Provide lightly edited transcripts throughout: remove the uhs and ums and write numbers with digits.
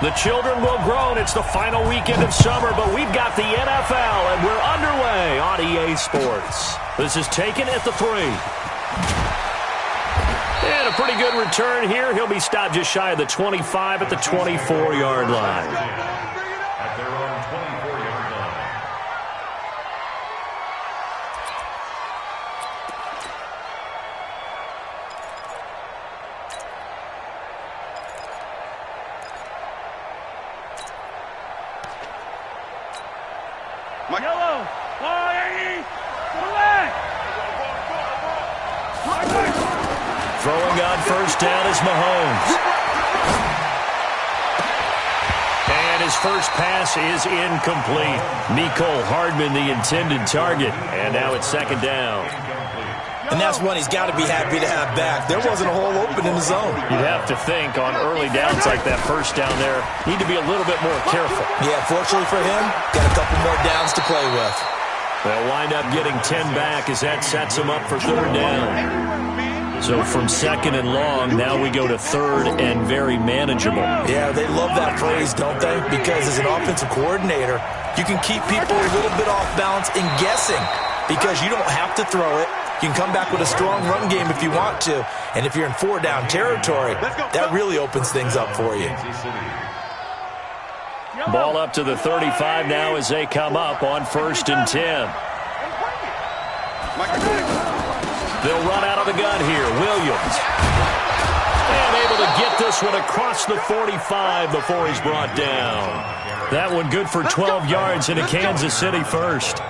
The children will groan. It's the final weekend of summer, but we've got the NFL, and we're underway on EA Sports. This is taken at the 3. And a pretty good return here. He'll be stopped just shy of the 25 at the 24-yard line. At their own 24-yard line. Yellow. Throwing on first down is Mahomes. And his first pass is incomplete. Mecole Hardman, the intended target. And now it's second down. And that's one he's got to be happy to have back. There wasn't a hole open in the zone. You'd have to think on early downs like that first down there, need to be a little bit more careful. Yeah, fortunately for him, got a couple more downs to play with. They'll wind up getting 10 back as that sets them up for third down. So from second and long, now we go to third and very manageable. Yeah, they love that phrase, don't they? Because as an offensive coordinator, you can keep people a little bit off balance and guessing because you don't have to throw it. You can come back with a strong run game if you want to. And if you're in 4-down territory, that really opens things up for you. Ball up to the 35 now as they come up on 1st and 10. They'll run out of the gun here. Williams. And able to get this one across the 45 before he's brought down. That one good for 12 yards into Kansas City first.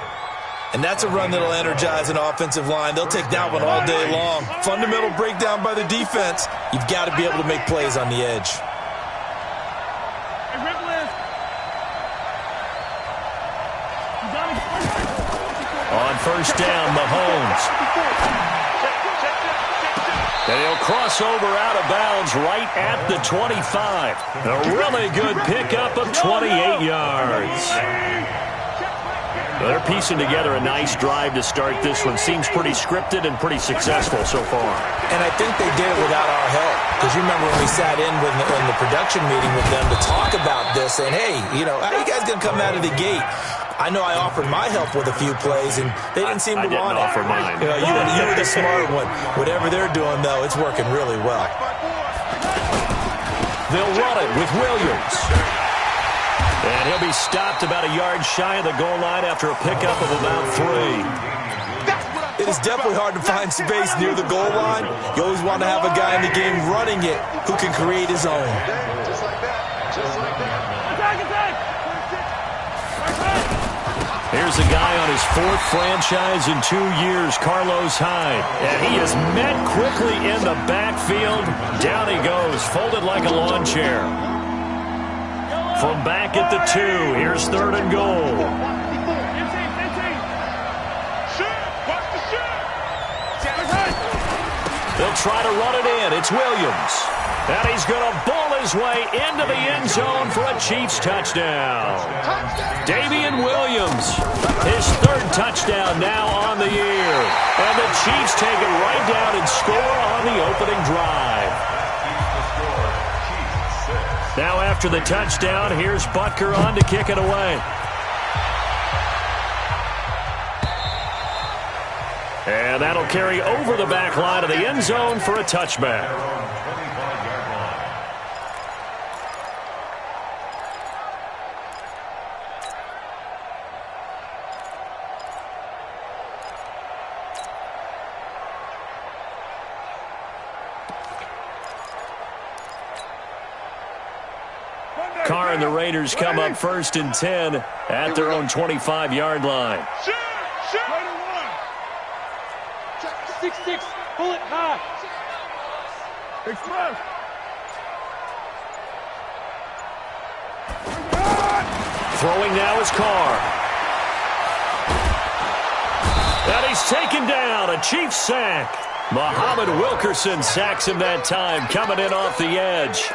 And that's a run that'll energize an offensive line. They'll take that one all day long. Fundamental breakdown by the defense. You've got to be able to make plays on the edge. On first down, Mahomes. And he'll cross over out of bounds right at the 25. A really good pickup of 28 yards. They're piecing together a nice drive to start this one. Seems pretty scripted and pretty successful so far. And I think they did it without our help. Because you remember when we sat in the production meeting with them to talk about this, saying, hey, you know, how are you guys going to come out of the gate? I know I offered my help with a few plays, and they didn't seem to want it. I didn't offer mine. You know, you were the smart one. Whatever they're doing, though, it's working really well. They'll run it with Williams. And he'll be stopped about a yard shy of the goal line after a pickup of about 3. It is definitely hard to find space near the goal line. You always want to have a guy in the game running it who can create his own. Just like that. Just like that. Here's a guy on his 4th franchise in 2 years, Carlos Hyde. And he is met quickly in the backfield. Down he goes, folded like a lawn chair. From back at the 2, here's 3rd and goal. They'll try to run it in. It's Williams. And he's going to bull his way into the end zone for a Chiefs touchdown. Damian Williams, his 3rd touchdown now on the year. And the Chiefs take it right down and score on the opening drive. Now after the touchdown, here's Butker on to kick it away. And that'll carry over the back line of the end zone for a touchback. Carr and the Raiders come up 1st and 10 at their own 25-yard line. 6-6, pull it high. Express. Throwing now is Carr. And he's taken down, a Chiefs sack. Muhammad Wilkerson sacks him that time, coming in off the edge.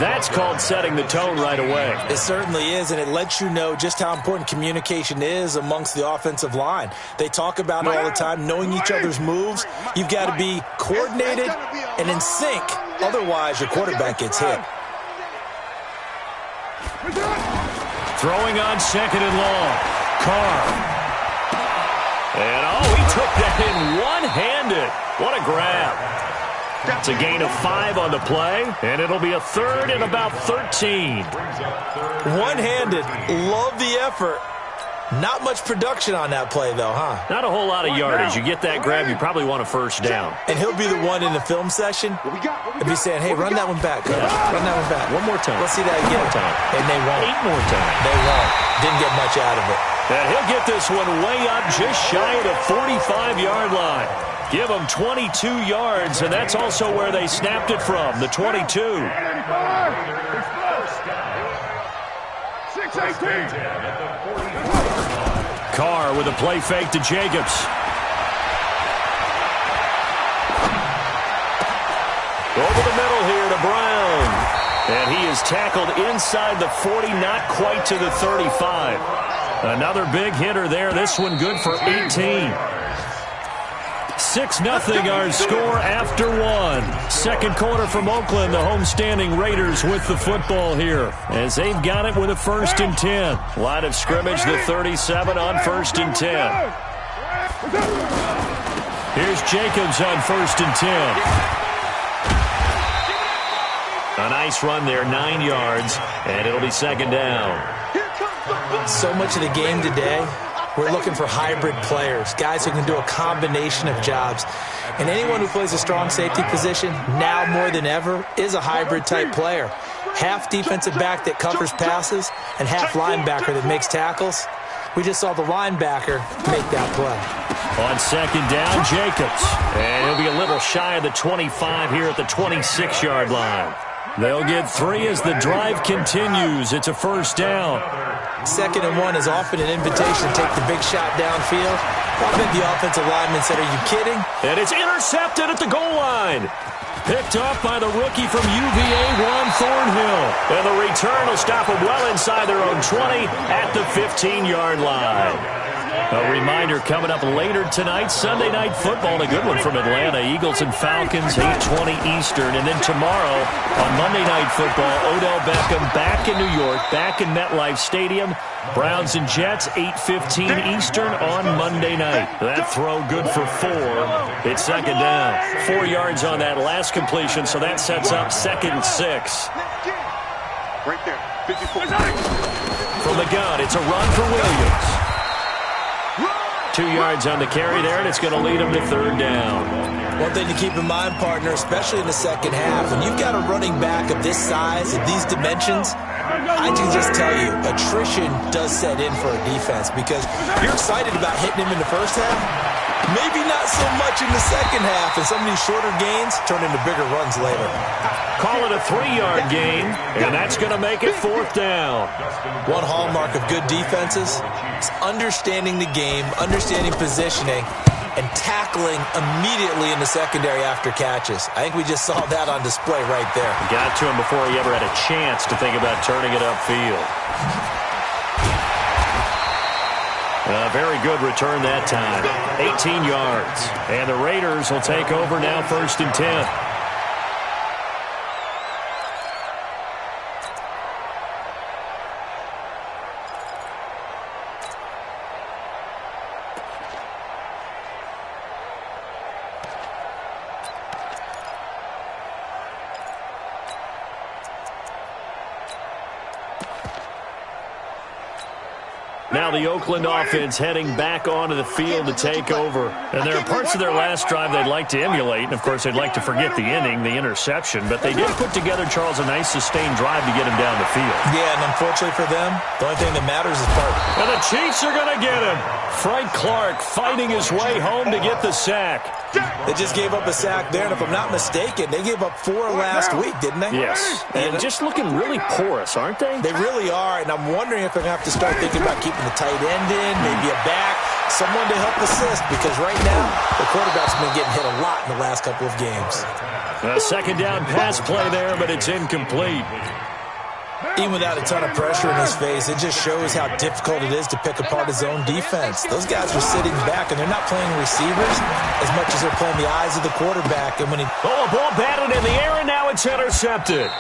That's called setting the tone right away. It certainly is, and it lets you know just how important communication is amongst the offensive line. They talk about it all the time, knowing each other's moves. You've got to be coordinated and in sync. Otherwise, your quarterback gets hit. Throwing on second and long. Carr. And, he took that in one-handed. What a grab. It's a gain of 5 on the play, and it'll be a third and about 13. One-handed. Love the effort. Not much production on that play, though, huh? Not a whole lot of yardage. You get that grab, you probably want a first down. And he'll be the one in the film session. If he's saying, hey, run that one back, coach. Run that one back. One more time. Let's see that again. And they won't. 8 more times. They won't. Didn't get much out of it. And he'll get this one way up just shy of the 45-yard line. Give them 22 yards, and that's also where they snapped it from, the 22. 6-18. Carr with a play fake to Jacobs. Over the middle here to Brown. And he is tackled inside the 40, not quite to the 35. Another big hitter there. This one good for 18. 6-0 our score after 1. Second quarter from Oakland. The homestanding Raiders with the football here as they've got it with a 1st and 10. Line of scrimmage, the 37 on 1st and 10. Here's Jacobs on 1st and 10. A nice run there, 9 yards, and it'll be 2nd down. So much of the game today, we're looking for hybrid players, guys who can do a combination of jobs. And anyone who plays a strong safety position, now more than ever, is a hybrid-type player. Half defensive back that covers passes and half linebacker that makes tackles. We just saw the linebacker make that play. On 2nd down, Jacobs. And he'll be a little shy of the 25 here at the 26-yard line. They'll get 3 as the drive continues. It's a 1st down. 2nd and 1 is often an invitation to take the big shot downfield. I bet the offensive lineman said, are you kidding? And it's intercepted at the goal line. Picked up by the rookie from UVA, Juan Thornhill. And the return will stop them well inside their own 20 at the 15-yard line. A reminder coming up later tonight, Sunday Night Football, a good one from Atlanta. Eagles and Falcons, 8:20 Eastern. And then tomorrow on Monday Night Football, Odell Beckham back in New York, back in MetLife Stadium. Browns and Jets, 8:15 Eastern on Monday night. That throw good for 4. It's 2nd down. 4 yards on that last completion, so that sets up 2nd and 6. Right there, 54. From the gun, it's a run for Williams. 2 yards on the carry there, and it's going to lead him to 3rd down. One thing to keep in mind, partner, especially in the second half, when you've got a running back of this size, of these dimensions, I can just tell you, attrition does set in for a defense because you're excited about hitting him in the first half. Maybe not so much in the second half, and some of these shorter gains turn into bigger runs later. Call it a 3-yard gain, and that's going to make it 4th down. One hallmark of good defenses is understanding the game, understanding positioning, and tackling immediately in the secondary after catches. I think we just saw that on display right there. Got to him before he ever had a chance to think about turning it upfield. A very good return that time. 18 yards. And the Raiders will take over now 1st and 10. Now the Oakland offense heading back onto the field to take over. And there are parts of their last drive they'd like to emulate. And, of course, they'd like to forget the inning, the interception. But they did put together, Charles, a nice sustained drive to get him down the field. Yeah, and unfortunately for them, the only thing that matters is part. And the Chiefs are going to get him. Frank Clark fighting his way home to get the sack. They just gave up a sack there, and if I'm not mistaken, they gave up 4 last week, didn't they? Yes. And just looking really porous, aren't they? They really are, and I'm wondering if they're going to have to start thinking about keeping the tight end in, maybe a back, someone to help assist, because right now, the quarterback's been getting hit a lot in the last couple of games. A 2nd down pass play there, but it's incomplete. Even without a ton of pressure in his face, it just shows how difficult it is to pick apart his own defense. Those guys are sitting back, and they're not playing receivers as much as they're playing the eyes of the quarterback. And when he... Oh, a ball batted in the air, and now it's intercepted.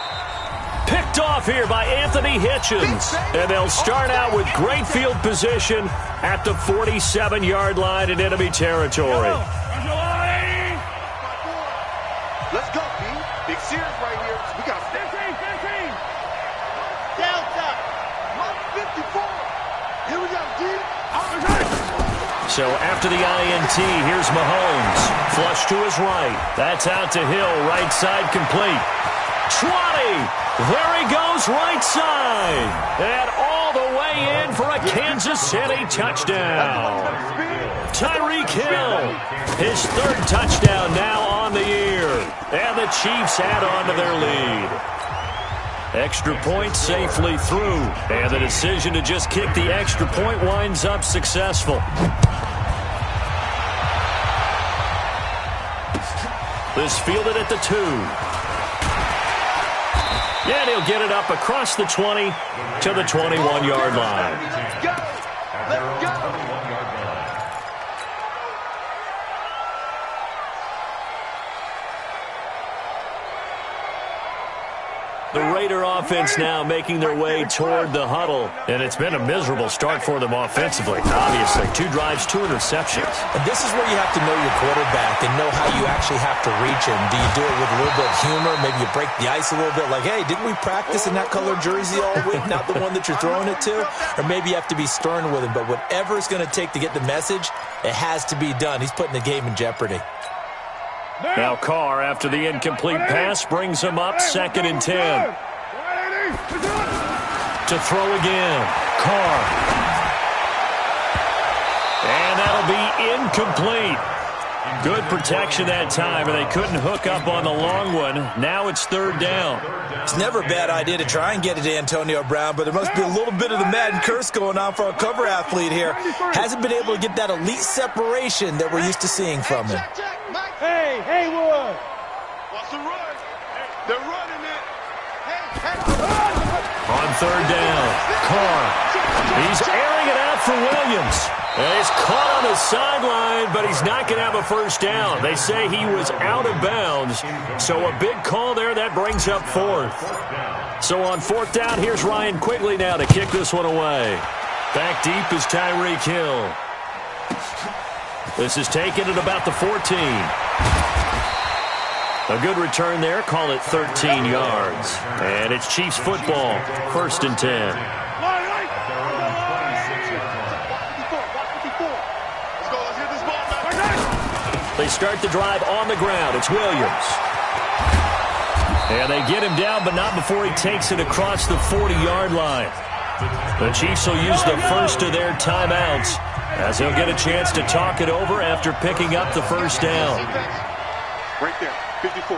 Picked off here by Anthony Hitchens. And they'll start out with great field position at the 47-yard line in enemy territory. Let's go, B. Big Sears right here. We got 15. Delta. 154. Here we go, D. So after the INT, here's Mahomes. Flush to his right. That's out to Hill. Right side complete. 20. There he goes right side. And all the way in for a Kansas City touchdown. Tyreek Hill. His third touchdown now on the year. And the Chiefs add on to their lead. Extra point safely through. And the decision to just kick the extra point winds up successful. This fielded at the 2. And he'll get it up across the 20 to the 21-yard line. Let's go. The Raider offense now making their way toward the huddle. And it's been a miserable start for them offensively, obviously. 2 drives, 2 interceptions. And this is where you have to know your quarterback and know how you actually have to reach him. Do you do it with a little bit of humor? Maybe you break the ice a little bit like, hey, didn't we practice in that colored jersey all week, not the one that you're throwing it to? Or maybe you have to be stern with him. But whatever it's going to take to get the message, it has to be done. He's putting the game in jeopardy. Now Carr, after the incomplete pass, brings him up 2nd and 10. To throw again. Carr. And that'll be incomplete. Good protection that time, and they couldn't hook up on the long one. Now it's 3rd down. It's never a bad idea to try and get it to Antonio Brown, but there must be a little bit of the Madden curse going on for a cover athlete here. Hasn't been able to get that elite separation that we're used to seeing from him. Hey, Haywood. Watch the run. They're running it. On 3rd down, Carr. He's airing it out for Williams. And he's caught on the sideline, but he's not going to have a first down. They say he was out of bounds. So a big call there. That brings up 4th. So on 4th down, here's Ryan Quigley now to kick this one away. Back deep is Tyreek Hill. This is taken at about the 14. A good return there. Call it 13 yards. And it's Chiefs football. 1st and 10. They start the drive on the ground. It's Williams. And they get him down, but not before he takes it across the 40-yard line. The Chiefs will use the first of their timeouts as they'll get a chance to talk it over after picking up the first down. Right there, 54.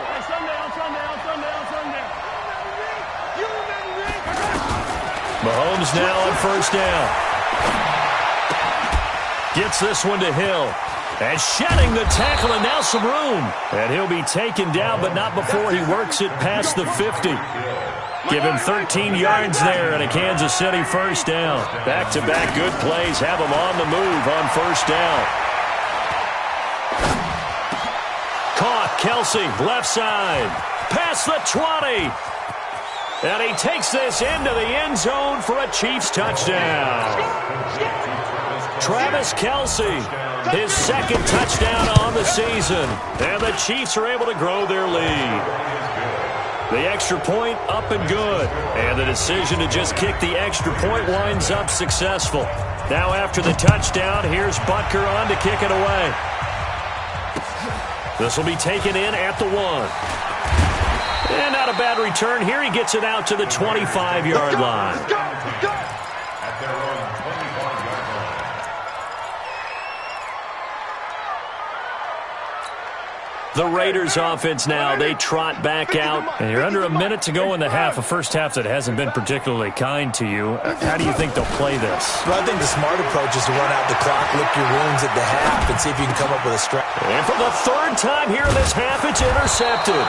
Mahomes now on 1st down. Gets this one to Hill. And shedding the tackle, and now some room. And he'll be taken down, but not before he works it past the 50. Give him 13 yards there and a Kansas City first down. Back-to-back good plays have him on the move on 1st down. Caught, Kelsey, left side. Past the 20. And he takes this into the end zone for a Chiefs touchdown. Travis Kelsey, his 2nd touchdown on the season. And the Chiefs are able to grow their lead. The extra point up and good. And the decision to just kick the extra point winds up successful. Now after the touchdown, here's Butker on to kick it away. This will be taken in at the 1. And not a bad return here. He gets it out to the 25-yard line. The Raiders offense now, they trot back out. And you're under a minute to go in the half, a first half that hasn't been particularly kind to you. How do you think they'll play this? Well, I think the smart approach is to run out the clock, lick your wounds at the half, and see if you can come up with a strike. And for the 3rd time here in this half, it's intercepted.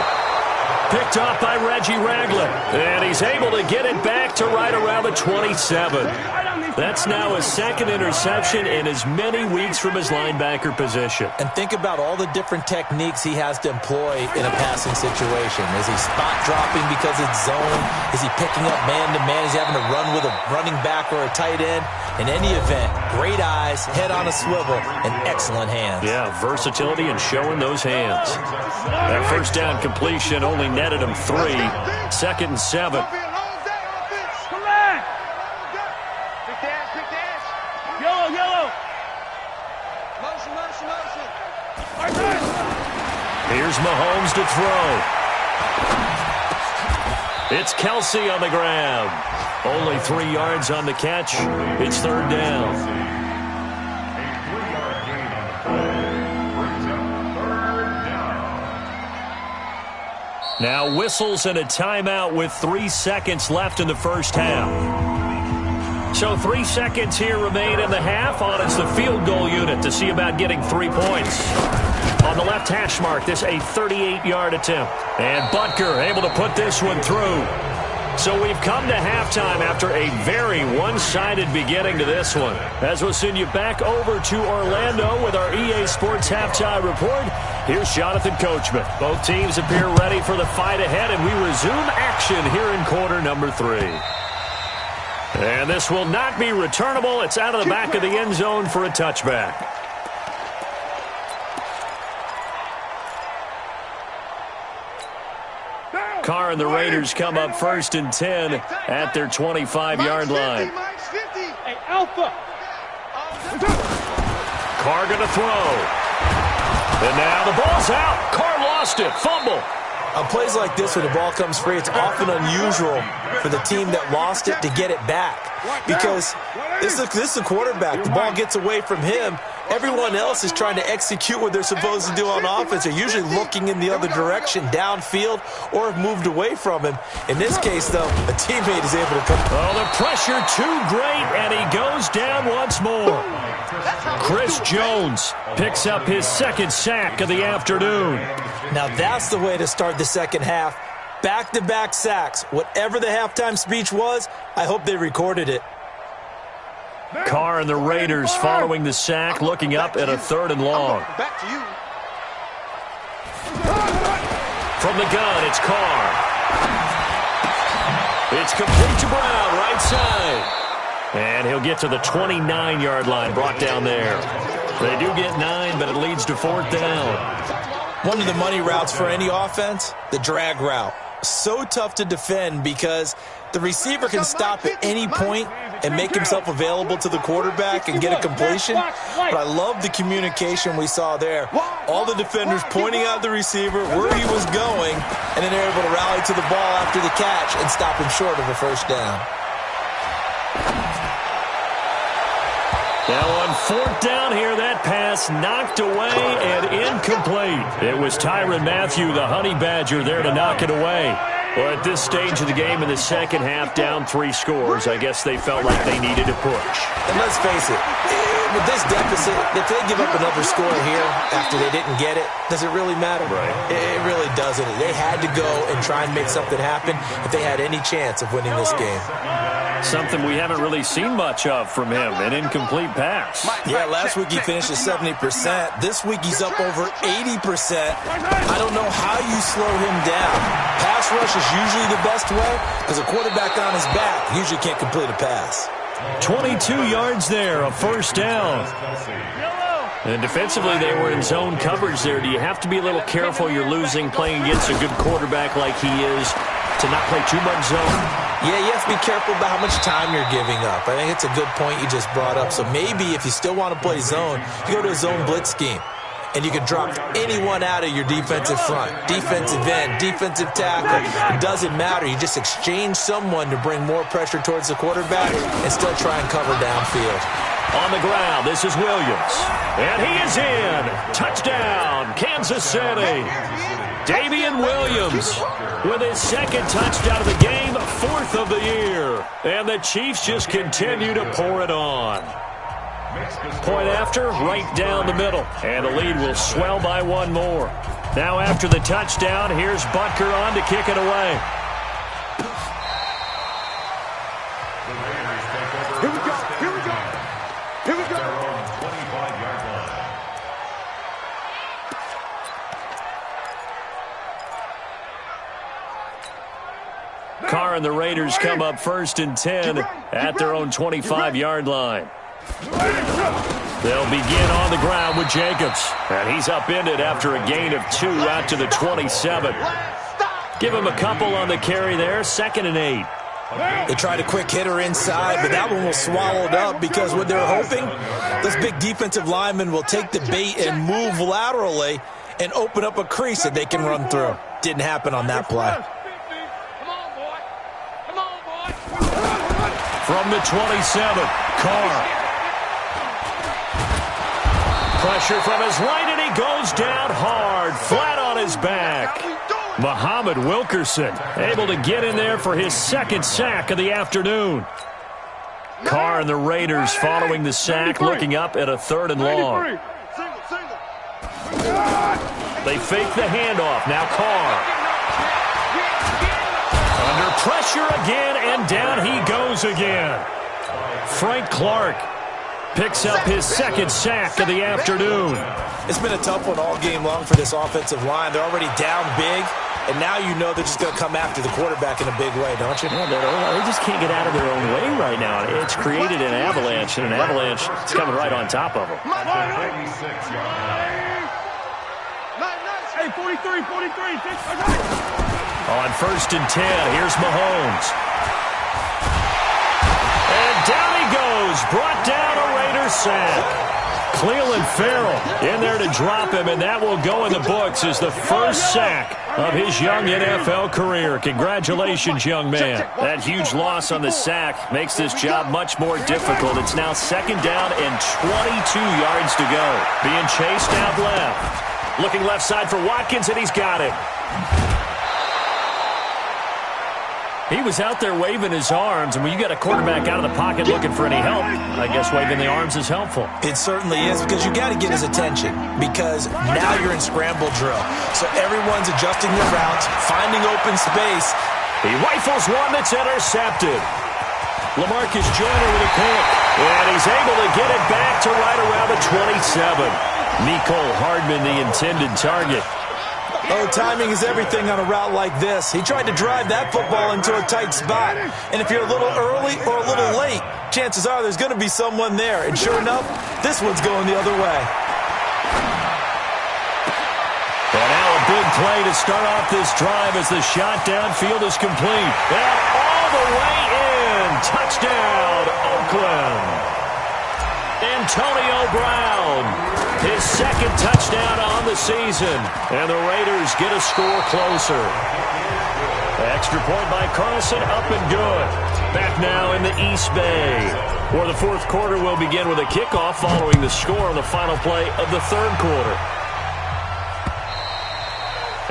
Picked off by Reggie Ragland. And he's able to get it back to right around the 27. That's now his second interception in as many weeks from his linebacker position. And think about all the different techniques he has to employ in a passing situation. Is he spot dropping because it's zone? Is he picking up man-to-man? Is he having to run with a running back or a tight end? In any event, great eyes, head on a swivel, and excellent hands. Yeah, versatility and showing those hands. That first down completion only netted him 3. 2nd and 7. Here's Mahomes to throw. It's Kelsey on the ground. Only 3 yards on the catch. It's 3rd down. Now whistles and a timeout with 3 seconds left in the first half. So 3 seconds here remain in the half. On it's the field goal unit to see about getting 3 points. On the left hash mark, this a 38-yard attempt. And Butker able to put this one through. So we've come to halftime after a very one-sided beginning to this one. As we'll send you back over to Orlando with our EA Sports Halftime Report, here's Jonathan Coachman. Both teams appear ready for the fight ahead, and we resume action here in quarter number 3. And this will not be returnable. It's out of the back of the end zone for a touchback. Carr and the Raiders come up 1st and 10 at their 25-yard line. Hey, Alpha. Carr going to throw. And now the ball's out. Carr lost it. Fumble. On plays like this, when the ball comes free, it's often unusual for the team that lost it to get it back. Because this is a quarterback. The ball gets away from him. Everyone else is trying to execute what they're supposed to do on offense. They're usually looking in the other direction, downfield, or have moved away from him. In this case, though, a teammate is able to come. Oh, the pressure too great, and he goes down once more. Chris Jones picks up his 2nd sack of the afternoon. Now that's the way to start the second half. Back-to-back sacks. Whatever the halftime speech was, I hope they recorded it. Carr and the Raiders following the sack, looking up at a 3rd and long. Back to you. From the gun, it's Carr. It's complete to Brown, right side. And he'll get to the 29-yard line, brought down there. They do get 9, but it leads to 4th down. One of the money routes for any offense, the drag route. So tough to defend because the receiver can stop at any point and make himself available to the quarterback and get a completion. But I love the communication we saw there. All the defenders pointing out the receiver, where he was going, and then they're able to rally to the ball after the catch and stop him short of a 1st down. Now on 4th down here, that pass knocked away and incomplete. It was Tyrann Mathieu, the Honey Badger, there to knock it away. Well, at this stage of the game in the second half, down 3 scores, I guess they felt like they needed to push. And let's face it, with this deficit, if they give up another score here after they didn't get it, does it really matter? Right. It really doesn't. They had to go and try and make something happen if they had any chance of winning this game. Something we haven't really seen much of from him, an incomplete pass. Yeah, last week he finished at 70%. This week he's up over 80%. I don't know how you slow him down. Pass rush is usually the best way because a quarterback on his back usually can't complete a pass. 22 yards there, a 1st down. And defensively, they were in zone coverage there. Do you have to be a little careful you're losing playing against a good quarterback like he is to not play too much zone? Yeah, you have to be careful about how much time you're giving up. I think it's a good point you just brought up. So maybe if you still want to play zone, you go to a zone blitz scheme. And you can drop anyone out of your defensive front. Defensive end, defensive tackle. It doesn't matter. You just exchange someone to bring more pressure towards the quarterback and still try and cover downfield. On the ground, this is Williams. And he is in. Touchdown, Kansas City. Davian Williams with his 2nd touchdown of the game, 4th of the year. And the Chiefs just continue to pour it on. Point after, right down the middle. And the lead will swell by 1 more. Now after the touchdown, here's Butker on to kick it away. Here we go. and the Raiders come up 1st and 10 at their own 25-yard line. They'll begin on the ground with Jacobs. And he's upended after a gain of 2 out to the 27. Give him a couple on the carry there, 2nd and 8. They tried a quick hitter inside, but that one was swallowed up because what they're hoping, this big defensive lineman will take the bait and move laterally and open up a crease that they can run through. Didn't happen on that play. From the 27, Carr. Pressure from his right, and he goes down hard, flat on his back. Muhammad Wilkerson able to get in there for his 2nd sack of the afternoon. Carr and the Raiders following the sack, looking up at a 3rd and long. They fake the handoff. Now Carr. Under pressure again, and down he goes again. Frank Clark picks up his 2nd sack of the afternoon. It's been a tough one all game long for this offensive line. They're already down big, and now you know they're just going to come after the quarterback in a big way, don't you? Yeah, they just can't get out of their own way right now. It's created an avalanche, and an avalanche is coming right on top of them. Hey, 43. On 1st and 10, here's Mahomes. And down he goes, brought down a Raiders sack. Cleveland Farrell in there to drop him, and that will go in the books as the first sack of his young NFL career. Congratulations, young man. That huge loss on the sack makes this job much more difficult. It's now 2nd down and 22 yards to go. Being chased out left. Looking left side for Watkins, and he's got him. He was out there waving his arms, and when you got a quarterback out of the pocket looking for any help, I guess waving the arms is helpful. It certainly is, because you got to get his attention, because now you're in scramble drill. So everyone's adjusting their routes, finding open space. He rifles one that's intercepted. LaMarcus Joyner with a pick, and he's able to get it back to right around the 27. Nicole Hardman, the intended target. Oh, timing is everything on a route like this. He tried to drive that football into a tight spot. And if you're a little early or a little late, chances are there's going to be someone there. And sure enough, this one's going the other way. And now a big play to start off this drive as the shot downfield is complete. And all the way in. Touchdown, Oakland. Antonio Brown, his 2nd touchdown on the season, and the Raiders get a score closer. Extra point by Carlson, up and good. Back now in the East Bay, where the 4th quarter will begin with a kickoff following the score on the final play of the 3rd quarter.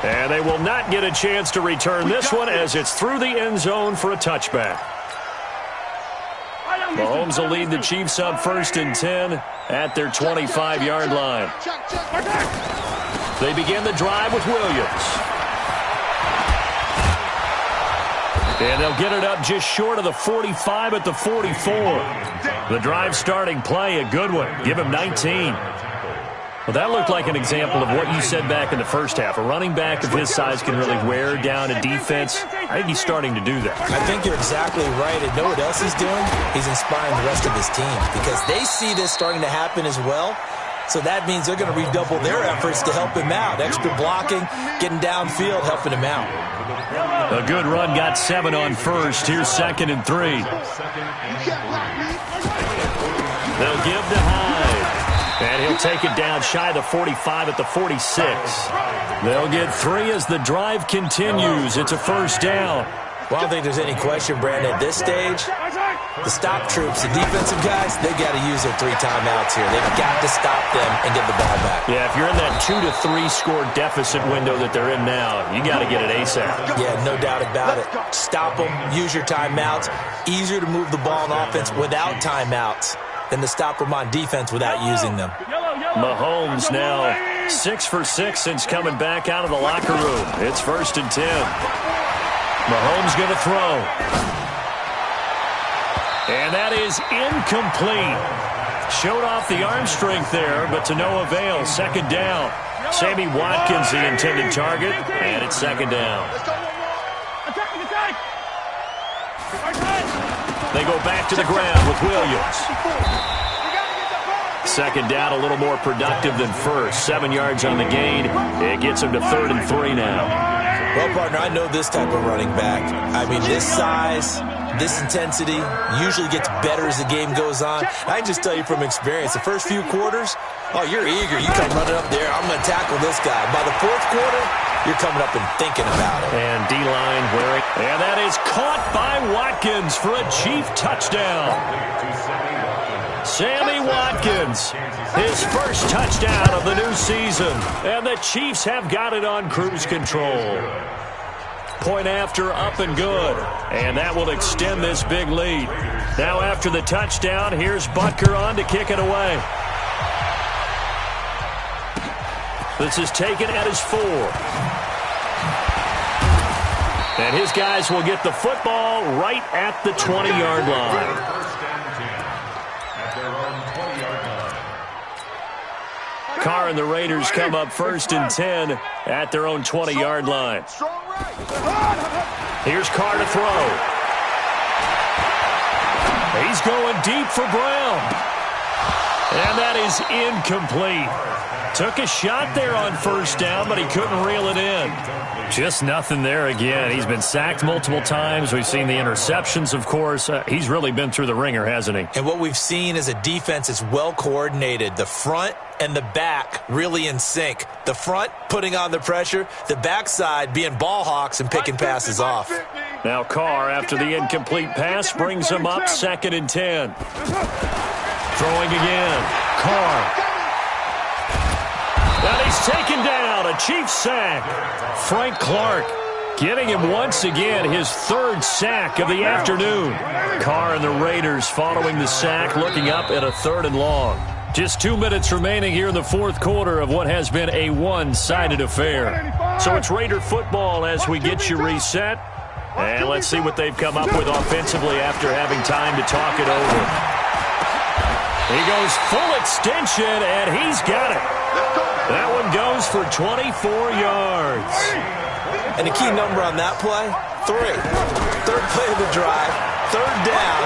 And they will not get a chance to return this one as it's through the end zone for a touchback. Mahomes will lead the Chiefs up 1st and 10 at their 25-yard line. They begin the drive with Williams. And they'll get it up just short of the 45 at the 44. The drive starting play, a good one. Give him 19. Well, that looked like an example of what you said back in the first half. A running back of his size can really wear down a defense. I think he's starting to do that. I think you're exactly right. And know what else he's doing? He's inspiring the rest of his team because they see this starting to happen as well. So that means they're going to redouble their efforts to help him out. Extra blocking, getting downfield, helping him out. A good run, got 7 on first. Here's 2nd and 3. They'll give to Hyde. And he'll take it down shy of the 45 at the 46. They'll get 3 as the drive continues. It's a 1st down. Well, I don't think there's any question, Brandon. At this stage, the stop troops, the defensive guys, they got to use their 3 timeouts here. They've got to stop them and get the ball back. Yeah, if you're in that 2 to 3 score deficit window that they're in now, you got to get it ASAP. Yeah, no doubt about it. Stop them, use your timeouts. Easier to move the ball on offense without timeouts than to stop them on defense without using them. Mahomes now 6 for 6 since coming back out of the locker room. It's 1st and 10. Mahomes going to throw. And that is incomplete. Showed off the arm strength there, but to no avail. 2nd down. Sammy Watkins, the intended target, and it's 2nd down. They go back to the ground with Williams. Second down, a little more productive than first. 7 yards on the gain. It gets him to 3rd and 3 now. Well, partner, I know this type of running back. I mean, this size, this intensity usually gets better as the game goes on. I can just tell you from experience, the first few quarters, oh, you're eager. You come running up there, I'm going to tackle this guy. By the fourth quarter, you're coming up and thinking about it. And D-line wearing. And that is caught by Watkins for a Chief touchdown. Sammy Watkins, his first touchdown of the new season. And the Chiefs have got it on cruise control. Point after, up and good. And that will extend this big lead. Now after the touchdown, here's Butker on to kick it away. This is taken at his 4. And his guys will get the football right at the 20-yard line. Carr and the Raiders come up 1st and 10 at their own 20-yard line. Here's Carr to throw. He's going deep for Brown. And that is incomplete. Took a shot there on 1st down, but he couldn't reel it in. Just nothing there again. He's been sacked multiple times. We've seen the interceptions, of course. He's really been through the ringer, hasn't he? And what we've seen is a defense that's well coordinated. The front and the back really in sync. The front putting on the pressure, the backside being ball hawks and picking passes off. Now Carr, after the incomplete pass, brings him up 2nd and 10. Throwing again. Carr. And he's taken down. A Chiefs sack. Frank Clark getting him once again his 3rd sack of the afternoon. Carr and the Raiders following the sack, looking up at a 3rd and long. Just 2 minutes remaining here in the 4th quarter of what has been a one-sided affair. So it's Raider football as we get you reset. And let's see what they've come up with offensively after having time to talk it over. He goes full extension, and he's got it. That one goes for 24 yards. And the key number on that play, 3. 3rd play of the drive, 3rd down,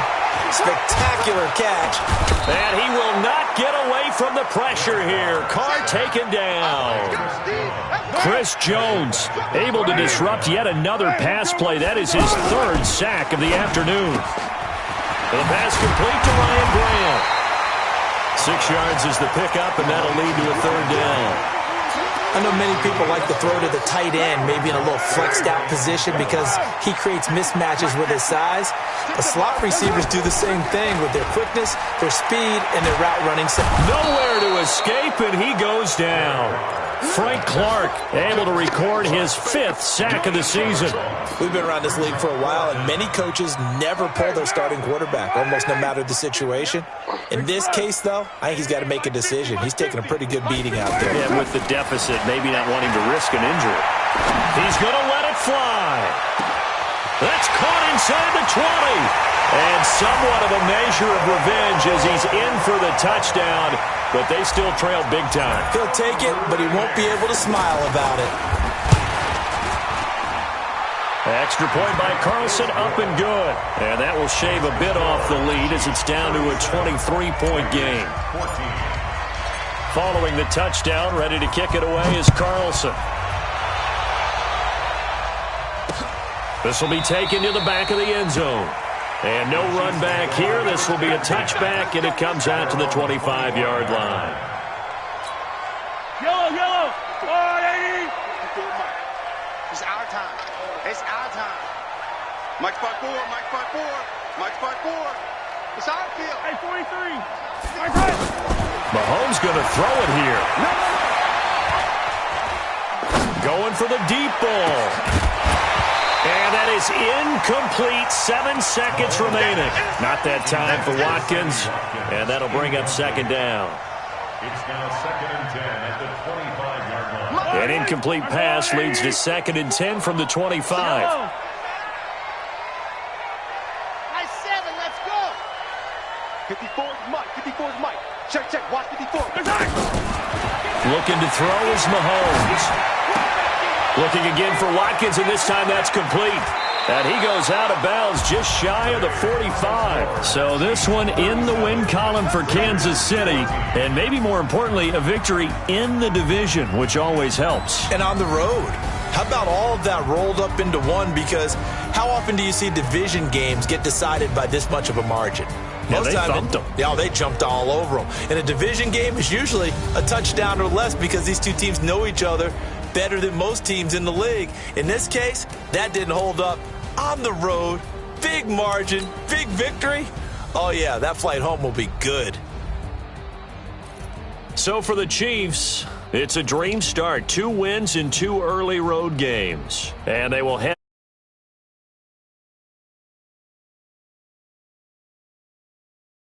spectacular catch. And he will not get away from the pressure here. Carr taken down. Chris Jones able to disrupt yet another pass play. That is his 3rd sack of the afternoon. The pass complete to Ryan Grant. 6 yards is the pickup, and that'll lead to a 3rd down. I know many people like to throw to the tight end, maybe in a little flexed out position because he creates mismatches with his size. The slot receivers do the same thing with their quickness, their speed, and their route running. Nowhere to escape, and he goes down. Frank Clark able to record his 5th sack of the season. We've been around this league for a while, and many coaches never pull their starting quarterback, almost no matter the situation. In this case, though, I think he's got to make a decision. He's taking a pretty good beating out there. Yeah, with the deficit, maybe not wanting to risk an injury. He's going to let it fly. That's caught inside the 20. And somewhat of a measure of revenge as he's in for the touchdown, but they still trail big time. He'll take it, but he won't be able to smile about it. Extra point by Carlson, up and good. And that will shave a bit off the lead as it's down to a 23-point game. Following the touchdown, ready to kick it away is Carlson. This will be taken to the back of the end zone. And no run back here. This will be a touchback, and it comes out to the 25-yard line. Yellow, yellow. 180. It's our time. It's our time. Mike spot 4, Mike spot 4, Mike spot 4. It's our field. Hey, 43. Mike right. Mahomes going to throw it here. Going for the deep ball. And that is incomplete. 7 seconds remaining. Not that time for Watkins. And that'll bring up 2nd down. It's now 2nd and 10 at the 25-yard line. An incomplete pass leads to 2nd and 10 from the 25. Nice 7, let's go. 54 is Mike. 54 is Mike. Check, check. Watch 54. Looking to throw is Mahomes. Looking again for Watkins, and this time that's complete. And he goes out of bounds just shy of the 45. So this one in the win column for Kansas City. And maybe more importantly, a victory in the division, which always helps. And on the road. How about all of that rolled up into one? Because how often do you see division games get decided by this much of a margin? Yeah, they thumped them. Yeah, they jumped all over them. And a division game is usually a touchdown or less because these two teams know each other better than most teams in the league. In this case, that didn't hold up. On the road, big margin, big victory. Oh, yeah, that flight home will be good. So for the Chiefs, it's a dream start. 2 wins in 2 early road games. And they will head